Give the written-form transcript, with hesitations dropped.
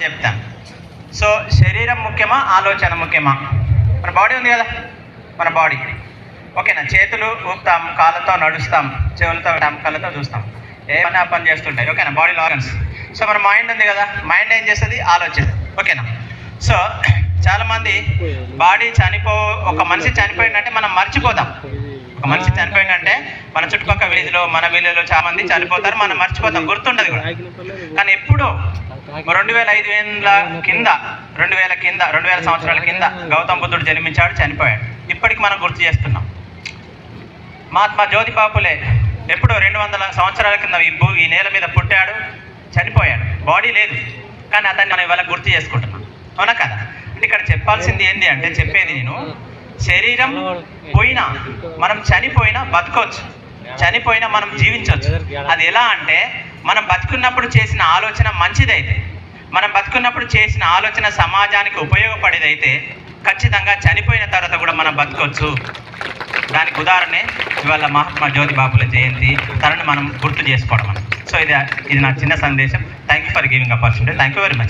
చెప్తాను. సో శరీరం ముఖ్యమా, ఆలోచన ముఖ్యమా? మన బాడీ ఉంది కదా, మన బాడీ ఓకేనా. చేతులు ఊపుతాం, కాళ్ళతో నడుస్తాం, చెవులతో కళ్ళతో చూస్తాం, ఏ పని చేస్తుంటాయి ఓకేనా, బాడీలో ఆర్గన్స్. సో మన మైండ్ ఉంది కదా, మైండ్ ఏం చేస్తుంది? ఆలోచన ఓకేనా. సో చాలామంది బాడీ ఒక మనిషి చనిపోయిందంటే మనం మర్చిపోతాం. ఒక మనిషి చనిపోయిందంటే మన చుట్టుపక్కల విలేజ్లో, మన విలేజ్లో చాలా మంది చనిపోతారు, మనం మర్చిపోతాం, గుర్తుండదు కూడా. కానీ ఎప్పుడో 2000 సంవత్సరాల కింద గౌతమ్ బుద్ధుడు జన్మించాడు, చనిపోయాడు. ఇప్పటికి మనం గుర్తు చేస్తున్నాం. మహాత్మా జ్యోతిబాపులే ఎప్పుడో 200 సంవత్సరాల కింద ఈ నేల మీద పుట్టాడు, చనిపోయాడు, బాడీ లేదు, కానీ అతన్ని మనం ఇవాళ గుర్తు చేసుకుంటున్నాం, అవునా కదా. అంటే ఇక్కడ చెప్పాల్సింది ఏంటి అంటే, చెప్పేది నేను, శరీరం పోయినా మనం చనిపోయినా బతకొచ్చు, చనిపోయినా మనం జీవించవచ్చు. అది ఎలా అంటే, మనం బతుకున్నప్పుడు చేసిన ఆలోచన మంచిదైతే, మనం బతుకున్నప్పుడు చేసిన ఆలోచన సమాజానికి ఉపయోగపడేదైతే ఖచ్చితంగా చనిపోయిన తర్వాత కూడా మనం బతకొచ్చు. దానికి ఉదాహరణే ఇవాళ మహాత్మా జ్యోతిబాపుల జయంతి, తనని మనం గుర్తు చేసుకోవడం. సో ఇది నా చిన్న సందేశం. Thank you for giving opportunity. Thank you very much.